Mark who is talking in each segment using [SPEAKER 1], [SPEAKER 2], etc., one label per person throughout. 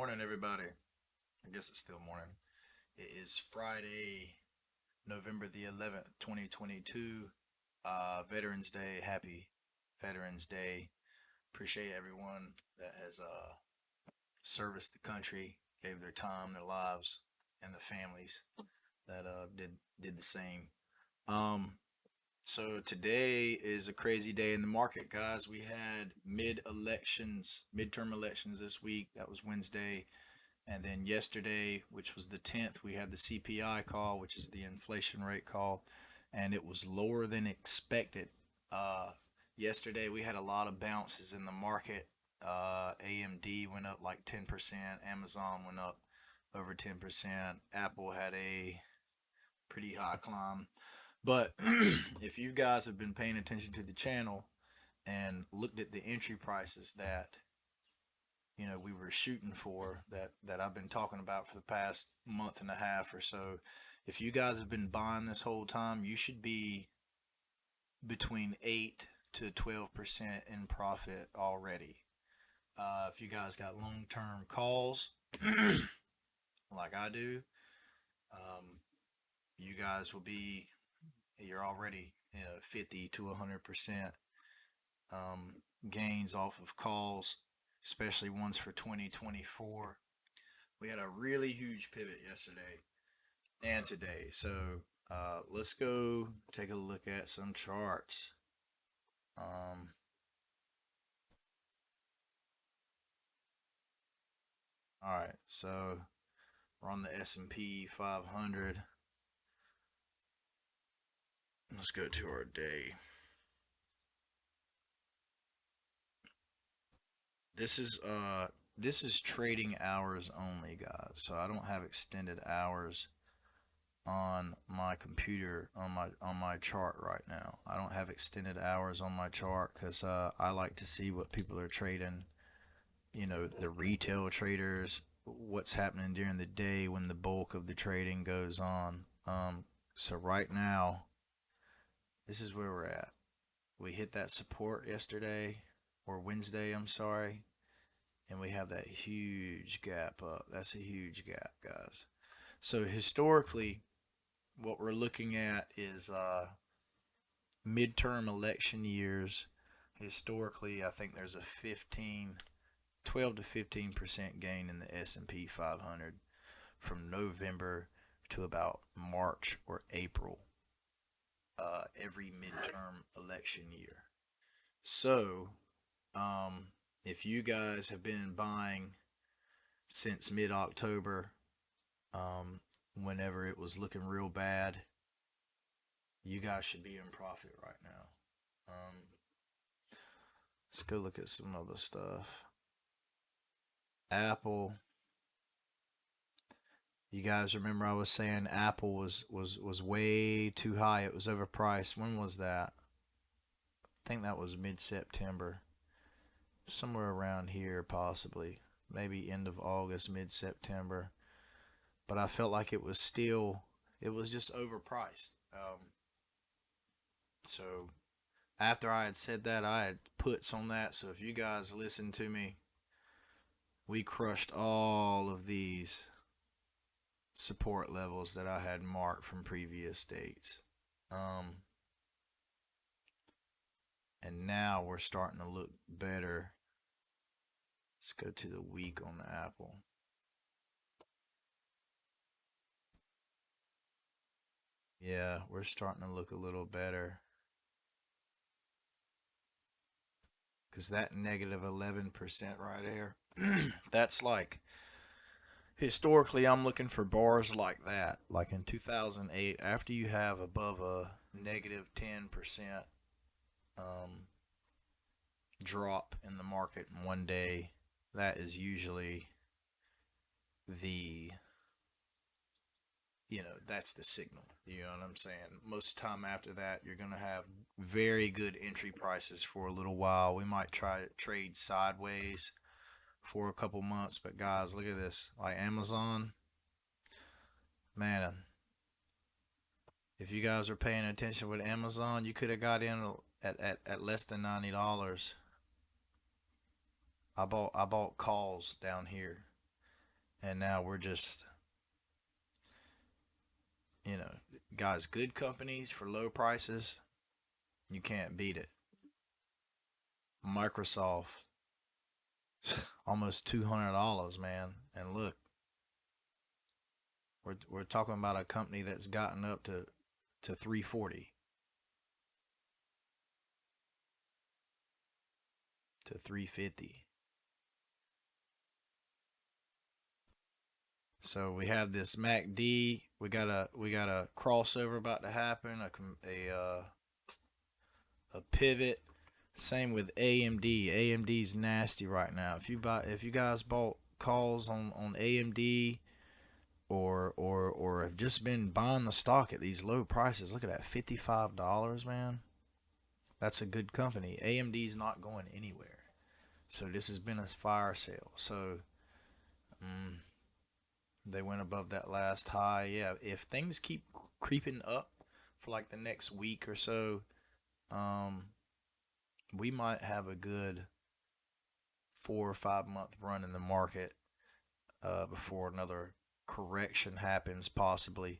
[SPEAKER 1] Morning, everybody. I guess it's still morning. It is Friday, November the 11th, 2022. Veterans Day. Happy Veterans Day. Appreciate everyone that has serviced the country, gave their time, their lives, and the families that did the same. Um, so today is a crazy day in the market, guys. We had midterm elections this week. That was Wednesday. And then yesterday, which was the 10th, we had the CPI call, which is the inflation rate call, and it was lower than expected. Uh, Yesterday, we had a lot of bounces in the market. AMD went up like 10%, Amazon went up over 10%, Apple had a pretty high climb. But if you guys have been paying attention to the channel and looked at the entry prices that we were shooting for, that I've been talking about for the past month and a half or so. If you guys have been buying this whole time, you should be between 8 to 12% in profit already. If you guys got long-term calls like I do, um, you guys will be you're already 50 to 100% gains off of calls, especially ones for 2024. We had a really huge pivot yesterday and today. So let's go take a look at some charts. Um, all right, so we're on the S&P 500. Let's go to our day. This is trading hours only, guys. So I don't have extended hours on my computer on my chart right now. I don't have extended hours on my chart because I like to see what people are trading. The retail traders, what's happening during the day when the bulk of the trading goes on. So right now, this is where we're at. We hit that support yesterday or Wednesday, I'm sorry, and we have that huge gap up. That's a huge gap, guys. So historically, what we're looking at is midterm election years. Historically, I think there's a 12 to 15% gain in the S&P 500 from November to about March or April, every midterm election year. So, if you guys have been buying since mid-October, whenever it was looking real bad, you guys should be in profit right now. Let's go look at some other stuff. Apple. You guys remember I was saying Apple was way too high. It was overpriced. When was that? I think that was mid-September. Somewhere around here, possibly. Maybe end of August, mid-September. But I felt like it was just overpriced. So after I had said that, I had puts on that. So if you guys listen to me, we crushed all of these support levels that I had marked from previous dates. Um, and now we're starting to look better. Let's go to the week on the Apple. Yeah, we're starting to look a little better. Because that negative 11% right there, that's like, historically, I'm looking for bars like that. Like in 2008, after you have above a negative 10% um, drop in the market in one day, that is usually the, that's the signal. You know what I'm saying? Most of the time after that, you're going to have very good entry prices for a little while. We might try to trade sideways for a couple months, but guys, look at this. Like Amazon, man, if you guys are paying attention with Amazon, you could have got in at less than $90. I bought calls down here. And now we're just, you know, guys, good companies for low prices, you can't beat it. Microsoft, almost $200, man. And look, we're talking about a company that's gotten up to 340 to 350. So we have this MACD. We got a crossover about to happen. A pivot. Same with AMD. AMD's nasty right now. If you guys bought calls on AMD or have just been buying the stock at these low prices, look at that, $55, man. That's a good company. AMD's not going anywhere. So this has been a fire sale. So mm, they went above that last high. Yeah, if things keep creeping up for like the next week or so, um, we might have a good 4 or 5 month run in the market before another correction happens, possibly.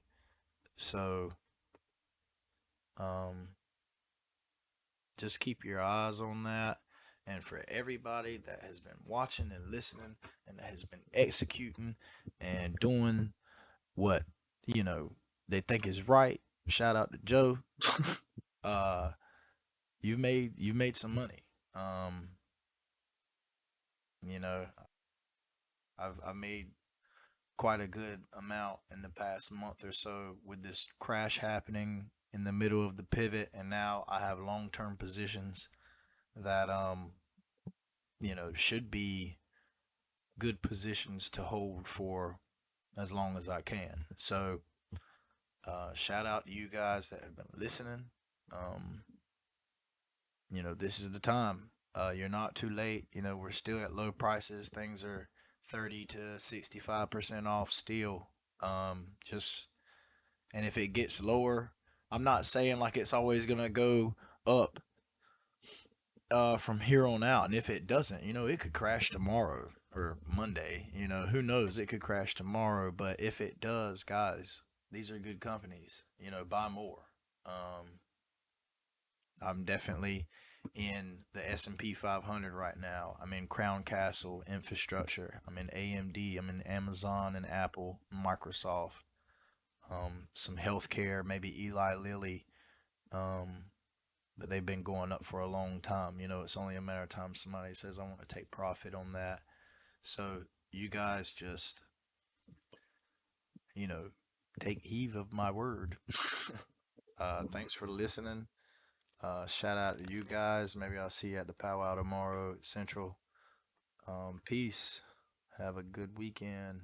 [SPEAKER 1] So, um, just keep your eyes on that. And for everybody that has been watching and listening and that has been executing and doing what, you know, they think is right, shout out to Joe. uh, you've made some money. Um, you know, I've made quite a good amount in the past month or so with this crash happening in the middle of the pivot, and now I have long-term positions that should be good positions to hold for as long as I can. So, shout out to you guys that have been listening. Um, this is the time. You're not too late. We're still at low prices. Things are 30 to 65% off still. Just and if it gets lower, I'm not saying like it's always gonna go up from here on out. And if it doesn't, it could crash tomorrow or Monday. Who knows? It could crash tomorrow. But if it does, guys, these are good companies. Buy more. Um, I'm definitely in the S&P 500 right now. I'm in Crown Castle Infrastructure. I'm in AMD. I'm in Amazon and Apple, Microsoft. Some healthcare, maybe Eli Lilly. Um, but they've been going up for a long time. It's only a matter of time somebody says I want to take profit on that. So you guys just, you know, take heed of my word. Thanks for listening. Shout out to you guys. Maybe I'll see you at the powwow tomorrow at Central. Peace. Have a good weekend.